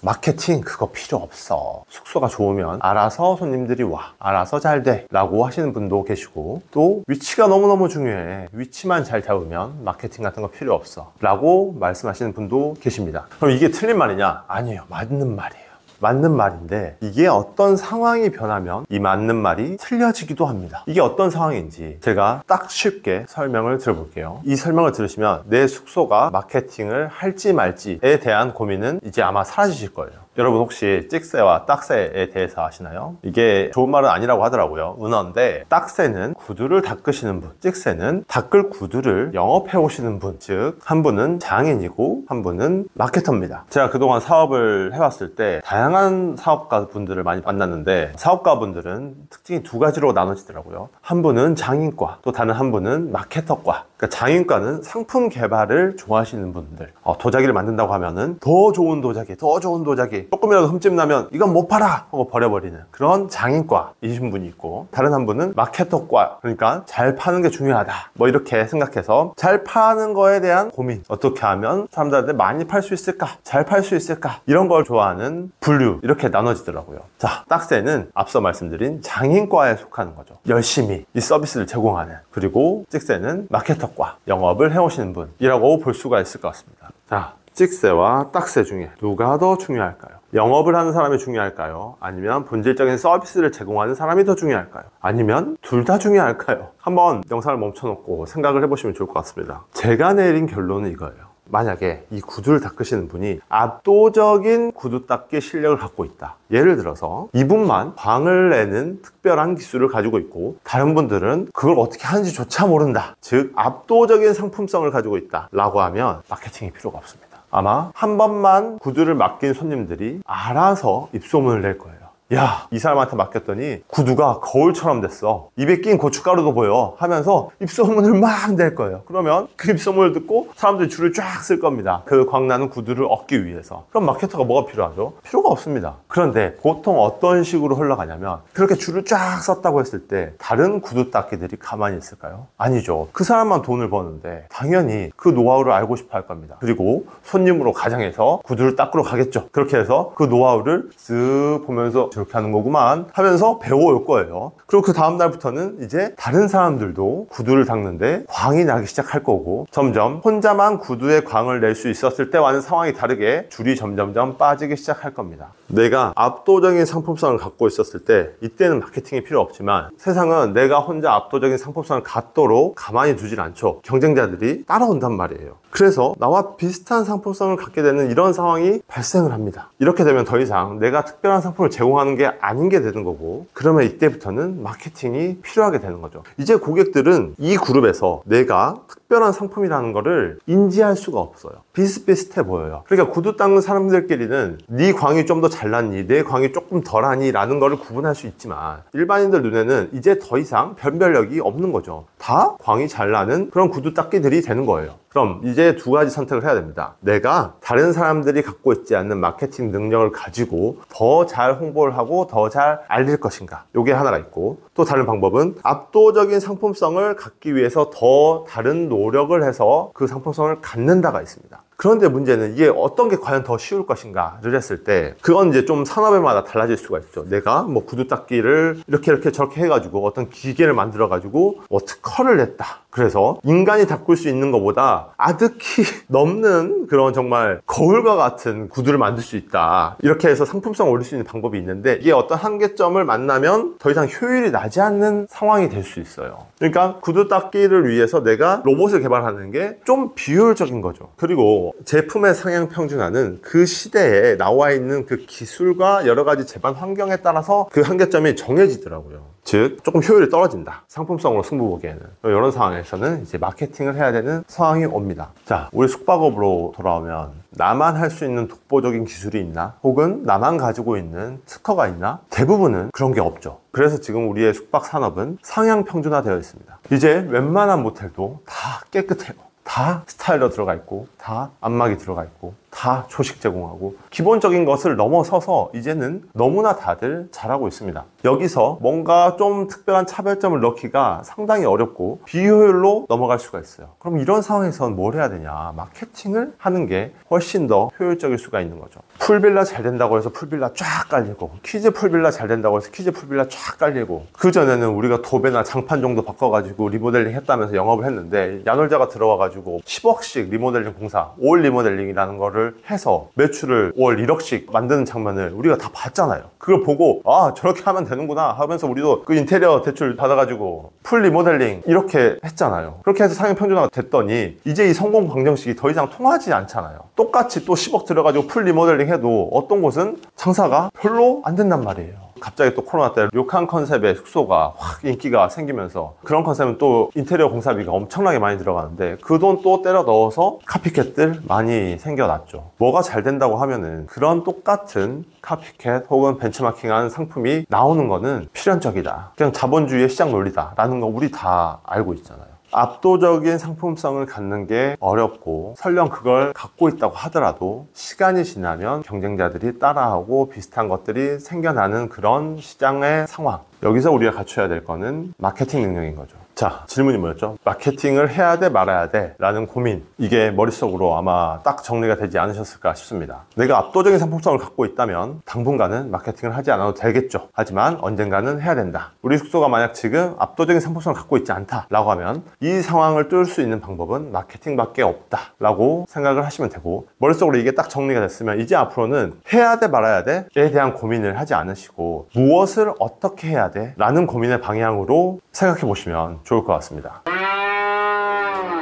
마케팅 그거 필요 없어. 숙소가 좋으면 알아서 손님들이 와, 알아서 잘 돼 라고 하시는 분도 계시고, 또 위치가 너무너무 중요해, 위치만 잘 잡으면 마케팅 같은 거 필요 없어 라고 말씀하시는 분도 계십니다. 그럼 이게 틀린 말이냐? 아니에요, 맞는 말이에요. 맞는 말인데, 이게 어떤 상황이 변하면 이 맞는 말이 틀려지기도 합니다. 이게 어떤 상황인지 제가 딱 쉽게 설명을 들어볼게요. 이 설명을 들으시면 내 숙소가 마케팅을 할지 말지에 대한 고민은 이제 아마 사라지실 거예요. 여러분 혹시 찍새와 딱새에 대해서 아시나요? 이게 좋은 말은 아니라고 하더라고요. 은어인데, 딱새는 구두를 닦으시는 분, 찍새는 닦을 구두를 영업해 오시는 분, 즉 한 분은 장인이고 한 분은 마케터입니다. 제가 그동안 사업을 해왔을 때 다양한 사업가 분들을 많이 만났는데, 사업가 분들은 특징이 두 가지로 나눠지더라고요. 한 분은 장인과, 또 다른 한 분은 마케터과. 그러니까 장인과는 상품 개발을 좋아하시는 분들, 도자기를 만든다고 하면은 더 좋은 도자기, 더 좋은 도자기, 조금이라도 흠집 나면 이건 못 팔아 하고 버려버리는 그런 장인과이신 분이 있고, 다른 한 분은 마케터과, 그러니까 잘 파는 게 중요하다 뭐 이렇게 생각해서 잘 파는 거에 대한 고민, 어떻게 하면 사람들한테 많이 팔 수 있을까, 잘 팔 수 있을까, 이런 걸 좋아하는 분류, 이렇게 나눠지더라고요. 자, 딱새는 앞서 말씀드린 장인과에 속하는 거죠. 열심히 이 서비스를 제공하는. 그리고 찍새는 마케터과, 영업을 해오시는 분이라고 볼 수가 있을 것 같습니다. 자, 찍새와 딱새 중에 누가 더 중요할까요? 영업을 하는 사람이 중요할까요? 아니면 본질적인 서비스를 제공하는 사람이 더 중요할까요? 아니면 둘 다 중요할까요? 한번 영상을 멈춰놓고 생각을 해보시면 좋을 것 같습니다. 제가 내린 결론은 이거예요. 만약에 이 구두를 닦으시는 분이 압도적인 구두 닦기 실력을 갖고 있다. 예를 들어서 이분만 광을 내는 특별한 기술을 가지고 있고, 다른 분들은 그걸 어떻게 하는지조차 모른다. 즉 압도적인 상품성을 가지고 있다 라고 하면 마케팅이 필요가 없습니다. 아마 한 번만 구두를 맡긴 손님들이 알아서 입소문을 낼 거예요. 야, 이 사람한테 맡겼더니 구두가 거울처럼 됐어, 입에 낀 고춧가루도 보여 하면서 입소문을 막 낼 거예요. 그러면 그 입소문을 듣고 사람들이 줄을 쫙 쓸 겁니다. 그 광나는 구두를 얻기 위해서. 그럼 마케터가 뭐가 필요하죠? 필요가 없습니다. 그런데 보통 어떤 식으로 흘러가냐면, 그렇게 줄을 쫙 썼다고 했을 때 다른 구두 닦기들이 가만히 있을까요? 아니죠. 그 사람만 돈을 버는데 당연히 그 노하우를 알고 싶어 할 겁니다. 그리고 손님으로 가장해서 구두를 닦으러 가겠죠. 그렇게 해서 그 노하우를 쓱 보면서 저렇게 하는 거구만 하면서 배워올 거예요. 그리고 그 다음날부터는 이제 다른 사람들도 구두를 닦는데 광이 나기 시작할 거고, 점점 혼자만 구두에 광을 낼 수 있었을 때와는 상황이 다르게 줄이 점점점 빠지기 시작할 겁니다. 내가 압도적인 상품성을 갖고 있었을 때 이때는 마케팅이 필요 없지만, 세상은 내가 혼자 압도적인 상품성을 갖도록 가만히 두질 않죠. 경쟁자들이 따라온단 말이에요. 그래서 나와 비슷한 상품성을 갖게 되는 이런 상황이 발생을 합니다. 이렇게 되면 더 이상 내가 특별한 상품을 제공하는 게 아닌 게 되는 거고, 그러면 이때부터는 마케팅이 필요하게 되는 거죠. 이제 고객들은 이 그룹에서 내가 특별한 상품이라는 거를 인지할 수가 없어요. 비슷비슷해 보여요. 그러니까 구두 닦는 사람들끼리는 네 광이 좀 더 잘났니, 내 광이 조금 덜하니 라는 거를 구분할 수 있지만, 일반인들 눈에는 이제 더 이상 변별력이 없는 거죠. 다 광이 잘 나는 그런 구두 닦기들이 되는 거예요. 그럼 이제 두 가지 선택을 해야 됩니다. 내가 다른 사람들이 갖고 있지 않는 마케팅 능력을 가지고 더 잘 홍보를 하고 더 잘 알릴 것인가, 요게 하나가 있고, 또 다른 방법은 압도적인 상품성을 갖기 위해서 더 다른 노력을 해서 그 상품성을 갖는다가 있습니다. 그런데 문제는 이게 어떤 게 과연 더 쉬울 것인가를 했을 때, 그건 이제 좀 산업에마다 달라질 수가 있죠. 내가 뭐 구두 닦기를 이렇게 저렇게 해가지고 어떤 기계를 만들어가지고 뭐 특허를 냈다. 그래서 인간이 닦을 수 있는 것보다 아득히 넘는 그런 정말 거울과 같은 구두를 만들 수 있다. 이렇게 해서 상품성을 올릴 수 있는 방법이 있는데, 이게 어떤 한계점을 만나면 더 이상 효율이 나지 않는 상황이 될 수 있어요. 그러니까 구두 닦기를 위해서 내가 로봇을 개발하는 게 좀 비효율적인 거죠. 그리고 제품의 상향 평준화는 그 시대에 나와 있는 그 기술과 여러 가지 제반 환경에 따라서 그 한계점이 정해지더라고요. 즉 조금 효율이 떨어진다, 상품성으로 승부 보기에는. 이런 상황에서는 이제 마케팅을 해야 되는 상황이 옵니다. 자, 우리 숙박업으로 돌아오면 나만 할 수 있는 독보적인 기술이 있나? 혹은 나만 가지고 있는 특허가 있나? 대부분은 그런 게 없죠. 그래서 지금 우리의 숙박 산업은 상향 평준화되어 있습니다. 이제 웬만한 모텔도 다 깨끗해요. 다 스타일러 들어가 있고, 다 안막이 들어가 있고, 다 초식 제공하고 기본적인 것을 넘어서서 이제는 너무나 다들 잘하고 있습니다. 여기서 뭔가 좀 특별한 차별점을 넣기가 상당히 어렵고 비효율로 넘어갈 수가 있어요. 그럼 이런 상황에선 뭘 해야 되냐? 마케팅을 하는 게 훨씬 더 효율적일 수가 있는 거죠. 풀빌라 잘 된다고 해서 풀빌라 쫙 깔리고, 퀴즈 풀빌라 잘 된다고 해서 퀴즈 풀빌라 쫙 깔리고, 그전에는 우리가 도배나 장판 정도 바꿔가지고 리모델링 했다면서 영업을 했는데 야놀자가 들어와가지고 10억씩 리모델링 공사, 올 리모델링이라는 거를 해서 매출을 월 1억씩 만드는 장면을 우리가 다 봤잖아요. 그걸 보고 아, 저렇게 하면 되는구나 하면서 우리도 그 인테리어 대출 받아가지고 풀 리모델링 이렇게 했잖아요. 그렇게 해서 상용 평준화가 됐더니 이제 이 성공 방정식이 더 이상 통하지 않잖아요. 똑같이 또 10억 들어가지고 풀 리모델링 해도 어떤 곳은 장사가 별로 안 된단 말이에요. 갑자기 또 코로나 때 료칸 컨셉의 숙소가 확 인기가 생기면서, 그런 컨셉은 또 인테리어 공사비가 엄청나게 많이 들어가는데 그 돈 또 때려 넣어서 카피캣들 많이 생겨났죠. 뭐가 잘 된다고 하면은 그런 똑같은 카피캣 혹은 벤치마킹한 상품이 나오는 거는 필연적이다. 그냥 자본주의의 시장 논리다라는 거 우리 다 알고 있잖아요. 압도적인 상품성을 갖는 게 어렵고, 설령 그걸 갖고 있다고 하더라도 시간이 지나면 경쟁자들이 따라하고 비슷한 것들이 생겨나는 그런 시장의 상황. 여기서 우리가 갖춰야 될 거는 마케팅 능력인 거죠. 자, 질문이 뭐였죠? 마케팅을 해야 돼 말아야 돼 라는 고민, 이게 머릿속으로 아마 딱 정리가 되지 않으셨을까 싶습니다. 내가 압도적인 상품성을 갖고 있다면 당분간은 마케팅을 하지 않아도 되겠죠. 하지만 언젠가는 해야 된다. 우리 숙소가 만약 지금 압도적인 상품성을 갖고 있지 않다 라고 하면 이 상황을 뚫을 수 있는 방법은 마케팅밖에 없다 라고 생각을 하시면 되고, 머릿속으로 이게 딱 정리가 됐으면 이제 앞으로는 해야 돼 말아야 돼에 대한 고민을 하지 않으시고 무엇을 어떻게 해야 돼 라는 고민의 방향으로 생각해 보시면 좋을 것 같습니다.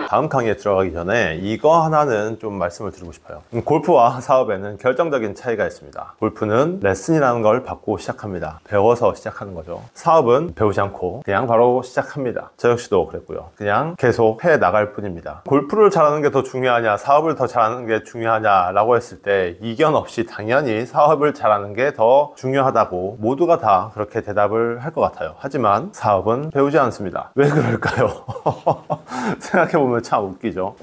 다음 강의에 들어가기 전에 이거 하나는 좀 말씀을 드리고 싶어요. 골프와 사업에는 결정적인 차이가 있습니다. 골프는 레슨이라는 걸 받고 시작합니다. 배워서 시작하는 거죠. 사업은 배우지 않고 그냥 바로 시작합니다. 저 역시도 그랬고요. 그냥 계속 해 나갈 뿐입니다. 골프를 잘하는 게 더 중요하냐, 사업을 더 잘하는 게 중요하냐 라고 했을 때 이견 없이 당연히 사업을 잘하는 게 더 중요하다고 모두가 다 그렇게 대답을 할 것 같아요. 하지만 사업은 배우지 않습니다. 왜 그럴까요? 생각해보면 참 웃기죠.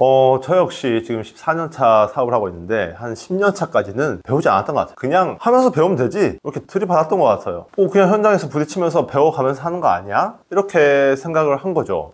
저 역시 지금 14년차 사업을 하고 있는데 한 10년차까지는 배우지 않았던 것 같아요. 그냥 하면서 배우면 되지 이렇게 들이받았던 것 같아요. 그냥 현장에서 부딪히면서 배워가면서 하는 거 아니야? 이렇게 생각을 한 거죠.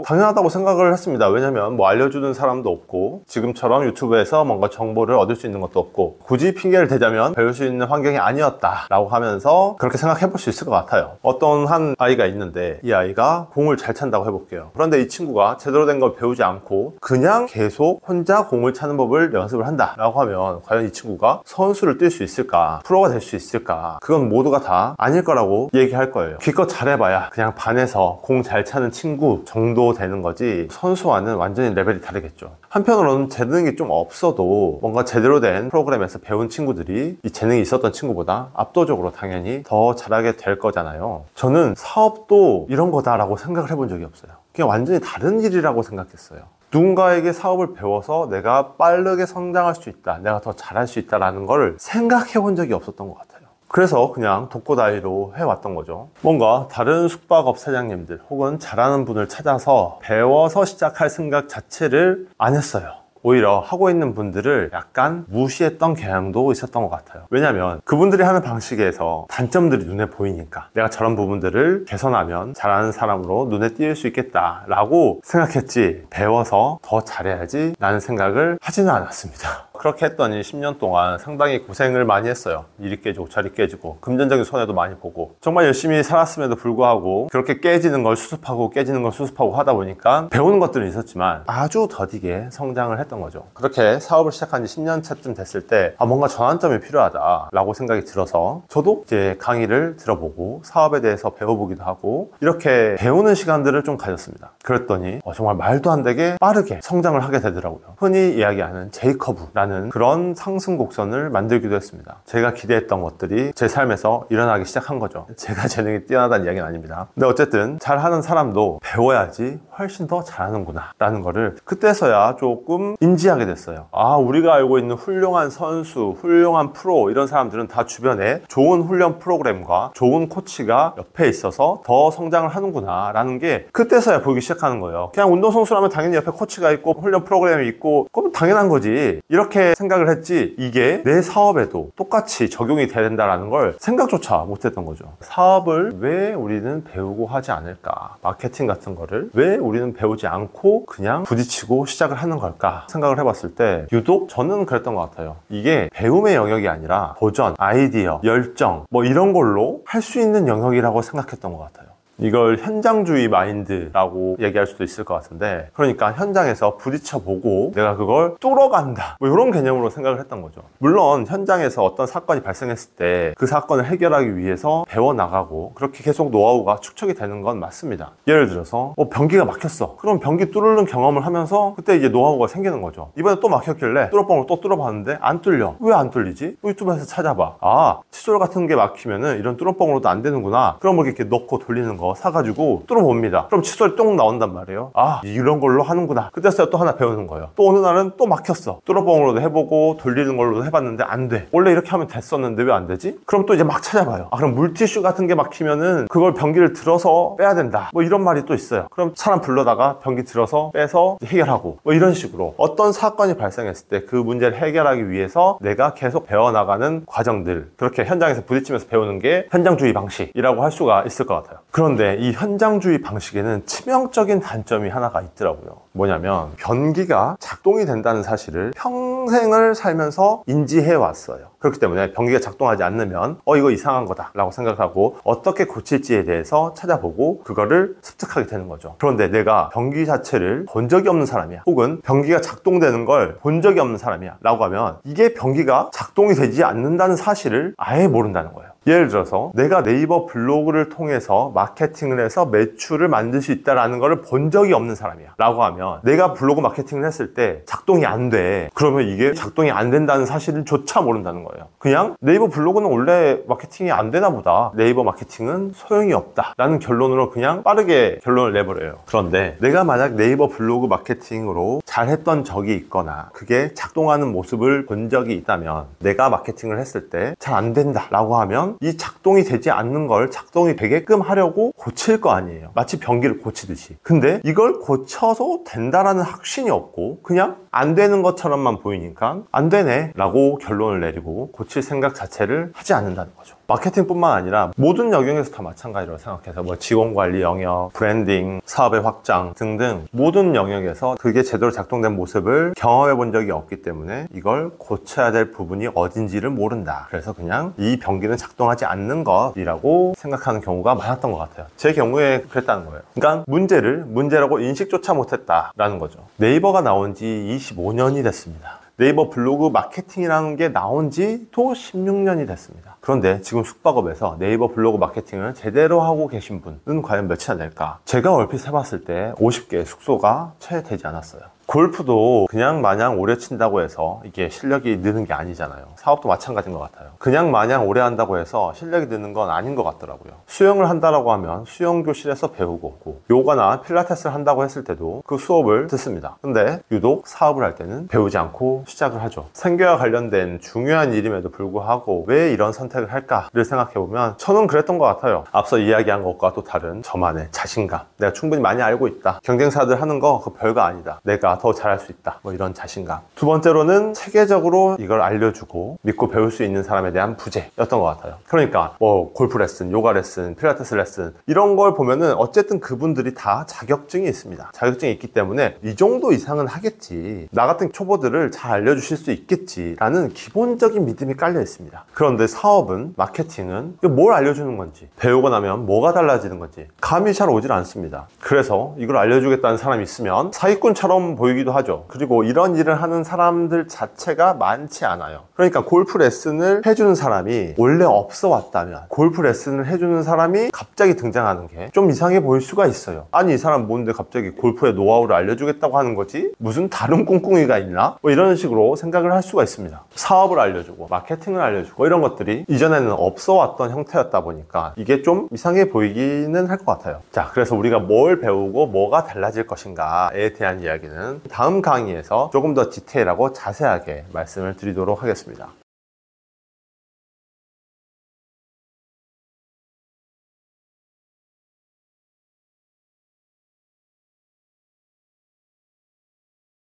당연하다고 생각을 했습니다. 왜냐면 알려주는 사람도 없고 지금처럼 유튜브에서 뭔가 정보를 얻을 수 있는 것도 없고, 굳이 핑계를 대자면 배울 수 있는 환경이 아니었다 라고 하면서 그렇게 생각해 볼 수 있을 것 같아요. 어떤 한 아이가 있는데 이 아이가 공을 잘 찬다고 해볼게요. 그런데 이 친구가 제대로 된 걸 배우지 않고 그냥 계속 혼자 공을 차는 법을 연습을 한다 라고 하면 과연 이 친구가 선수를 뛸 수 있을까, 프로가 될 수 있을까? 그건 모두가 다 아닐 거라고 얘기할 거예요. 기껏 잘해봐야 그냥 반에서 공 잘 차는 친구 정도 되는 거지 선수와는 완전히 레벨이 다르겠죠. 한편으로는 재능이 좀 없어도 뭔가 제대로 된 프로그램에서 배운 친구들이 이 재능이 있었던 친구보다 압도적으로 당연히 더 잘하게 될 거잖아요. 저는 사업도 이런 거다라고 생각을 해본 적이 없어요. 그냥 완전히 다른 일이라고 생각했어요. 누군가에게 사업을 배워서 내가 빠르게 성장할 수 있다, 내가 더 잘할 수 있다라는 걸 생각해 본 적이 없었던 것 같아요. 그래서 그냥 독고다이로 해왔던 거죠. 뭔가 다른 숙박업 사장님들 혹은 잘하는 분을 찾아서 배워서 시작할 생각 자체를 안 했어요. 오히려 하고 있는 분들을 약간 무시했던 경향도 있었던 것 같아요. 왜냐면 그분들이 하는 방식에서 단점들이 눈에 보이니까 내가 저런 부분들을 개선하면 잘하는 사람으로 눈에 띄일 수 있겠다 라고 생각했지, 배워서 더 잘해야지 라는 생각을 하지는 않았습니다. 그렇게 했더니 10년 동안 상당히 고생을 많이 했어요. 일이 깨지고 자리 깨지고 금전적인 손해도 많이 보고, 정말 열심히 살았음에도 불구하고 그렇게 깨지는 걸 수습하고 깨지는 걸 수습하고 하다 보니까 배우는 것들은 있었지만 아주 더디게 성장을 했던 거죠. 그렇게 사업을 시작한 지 10년 차쯤 됐을 때 뭔가 전환점이 필요하다 라고 생각이 들어서 저도 이제 강의를 들어보고 사업에 대해서 배워보기도 하고 이렇게 배우는 시간들을 좀 가졌습니다. 그랬더니 정말 말도 안 되게 빠르게 성장을 하게 되더라고요. 흔히 이야기하는 J커브라는 그런 상승 곡선을 만들기도 했습니다. 제가 기대했던 것들이 제 삶에서 일어나기 시작한 거죠. 제가 재능이 뛰어나다는 이야기는 아닙니다. 근데 어쨌든 잘하는 사람도 배워야지 훨씬 더 잘하는구나 라는 거를 그때서야 조금 인지하게 됐어요. 우리가 알고 있는 훌륭한 선수, 훌륭한 프로 이런 사람들은 다 주변에 좋은 훈련 프로그램과 좋은 코치가 옆에 있어서 더 성장을 하는구나 라는 게 그때서야 보이기 시작하는 거예요. 그냥 운동선수라면 당연히 옆에 코치가 있고 훈련 프로그램이 있고 그건 당연한 거지, 이렇게 그렇게 생각을 했지 이게 내 사업에도 똑같이 적용이 돼야 된다는 걸 생각조차 못했던 거죠. 사업을 왜 우리는 배우고 하지 않을까? 마케팅 같은 거를 왜 우리는 배우지 않고 그냥 부딪히고 시작을 하는 걸까? 생각을 해봤을 때 유독 저는 그랬던 것 같아요. 이게 배움의 영역이 아니라 도전, 아이디어, 열정 뭐 이런 걸로 할 수 있는 영역이라고 생각했던 것 같아요. 이걸 현장주의 마인드라고 얘기할 수도 있을 것 같은데, 그러니까 현장에서 부딪혀보고 내가 그걸 뚫어간다 뭐 이런 개념으로 생각을 했던 거죠. 물론 현장에서 어떤 사건이 발생했을 때 그 사건을 해결하기 위해서 배워나가고 그렇게 계속 노하우가 축적이 되는 건 맞습니다. 예를 들어서 변기가 막혔어. 그럼 변기 뚫는 경험을 하면서 그때 이제 노하우가 생기는 거죠. 이번에 또 막혔길래 뚫어뻥을 또 뚫어봤는데 안 뚫려. 왜 안 뚫리지? 유튜브에서 찾아봐. 아, 칫솔 같은 게 막히면은 이런 뚫어뻥으로도 안 되는구나. 그럼 이렇게 넣고 돌리는 거 사가지고 뚫어봅니다. 그럼 칫솔이 똥 나온단 말이에요. 아, 이런 걸로 하는구나. 그때서야 또 하나 배우는 거예요. 또 어느 날은 또 막혔어. 뚫어뻥으로도 해보고 돌리는 걸로도 해봤는데 안 돼. 원래 이렇게 하면 됐었는데 왜 안 되지? 그럼 또 이제 막 찾아봐요. 아, 그럼 물티슈 같은 게 막히면은 그걸 변기를 들어서 빼야 된다. 뭐 이런 말이 또 있어요. 그럼 사람 불러다가 변기 들어서 빼서 해결하고 뭐 이런 식으로 어떤 사건이 발생했을 때 그 문제를 해결하기 위해서 내가 계속 배워나가는 과정들, 그렇게 현장에서 부딪히면서 배우는 게 현장주의 방식이라고 할 수가 있을 것 같아요. 그런데 이 현장주의 방식에는 치명적인 단점이 하나가 있더라고요. 뭐냐면 변기가 작동이 된다는 사실을 평생을 살면서 인지해 왔어요. 그렇기 때문에 변기가 작동하지 않으면 이거 이상한 거다 라고 생각하고 어떻게 고칠지에 대해서 찾아보고 그거를 습득하게 되는 거죠. 그런데 내가 변기 자체를 본 적이 없는 사람이야, 혹은 변기가 작동되는 걸 본 적이 없는 사람이야 라고 하면 이게 변기가 작동이 되지 않는다는 사실을 아예 모른다는 거예요. 예를 들어서 내가 네이버 블로그를 통해서 마케팅을 해서 매출을 만들 수 있다는 걸 본 적이 없는 사람이야 라고 하면, 내가 블로그 마케팅을 했을 때 작동이 안 돼. 그러면 이게 작동이 안 된다는 사실을 조차 모른다는 거예요. 그냥 네이버 블로그는 원래 마케팅이 안 되나 보다, 네이버 마케팅은 소용이 없다 라는 결론으로 그냥 빠르게 결론을 내버려요. 그런데 내가 만약 네이버 블로그 마케팅으로 잘했던 적이 있거나 그게 작동하는 모습을 본 적이 있다면, 내가 마케팅을 했을 때 잘 안 된다 라고 하면 이 작동이 되지 않는 걸 작동이 되게끔 하려고 고칠 거 아니에요. 마치 변기를 고치듯이. 근데 이걸 고쳐서 된다라는 확신이 없고 그냥 안 되는 것처럼만 보이니까 안 되네 라고 결론을 내리고 고칠 생각 자체를 하지 않는다는 거죠. 마케팅뿐만 아니라 모든 영역에서 다 마찬가지라고 생각해서 뭐 직원관리 영역, 브랜딩, 사업의 확장 등등 모든 영역에서 그게 제대로 작동된 모습을 경험해 본 적이 없기 때문에 이걸 고쳐야 될 부분이 어딘지를 모른다. 그래서 그냥 이 변기는 작동하지 않는 것이라고 생각하는 경우가 많았던 것 같아요. 제 경우에 그랬다는 거예요. 그러니까 문제를 문제라고 인식조차 못했다라는 거죠. 네이버가 나온 지 25년이 됐습니다. 네이버 블로그 마케팅이라는 게 나온 지도 16년이 됐습니다. 그런데 지금 숙박업에서 네이버 블로그 마케팅을 제대로 하고 계신 분은 과연 몇이나 될까? 제가 얼핏 해봤을 때 50개 숙소가 채 되지 않았어요. 골프도 그냥 마냥 오래 친다고 해서 이게 실력이 느는 게 아니잖아요. 사업도 마찬가지인 것 같아요. 그냥 마냥 오래 한다고 해서 실력이 느는 건 아닌 것 같더라고요. 수영을 한다라고 하면 수영 교실에서 배우고, 요가나 필라테스를 한다고 했을 때도 그 수업을 듣습니다. 근데 유독 사업을 할 때는 배우지 않고 시작을 하죠. 생계와 관련된 중요한 일임에도 불구하고 왜 이런 선택을 할까를 생각해보면 저는 그랬던 것 같아요. 앞서 이야기한 것과 또 다른 저만의 자신감, 내가 충분히 많이 알고 있다, 경쟁사들 하는 거 그거 별거 아니다, 내가 더 잘할 수 있다, 뭐 이런 자신감. 두 번째로는 체계적으로 이걸 알려주고 믿고 배울 수 있는 사람에 대한 부재였던 것 같아요. 그러니까 뭐 골프 레슨, 요가 레슨, 필라테스 레슨 이런 걸 보면은 어쨌든 그분들이 다 자격증이 있습니다. 자격증이 있기 때문에 이 정도 이상은 하겠지, 나 같은 초보들을 잘 알려주실 수 있겠지 라는 기본적인 믿음이 깔려 있습니다. 그런데 사업은, 마케팅은 뭘 알려주는 건지, 배우고 나면 뭐가 달라지는 건지 감이 잘 오질 않습니다. 그래서 이걸 알려주겠다는 사람이 있으면 사기꾼처럼 보이기도 하죠. 그리고 이런 일을 하는 사람들 자체가 많지 않아요. 그러니까 골프 레슨을 해주는 사람이 원래 없어 왔다면, 골프 레슨을 해주는 사람이 갑자기 등장하는 게 좀 이상해 보일 수가 있어요. 아니, 이 사람 뭔데 갑자기 골프의 노하우를 알려주겠다고 하는 거지? 무슨 다른 꿍꿍이가 있나? 뭐 이런 식으로 생각을 할 수가 있습니다. 사업을 알려주고 마케팅을 알려주고 이런 것들이 이전에는 없어 왔던 형태였다 보니까 이게 좀 이상해 보이기는 할 것 같아요. 자, 그래서 우리가 뭘 배우고 뭐가 달라질 것인가에 대한 이야기는 다음 강의에서 조금 더 디테일하고 자세하게 말씀을 드리도록 하겠습니다.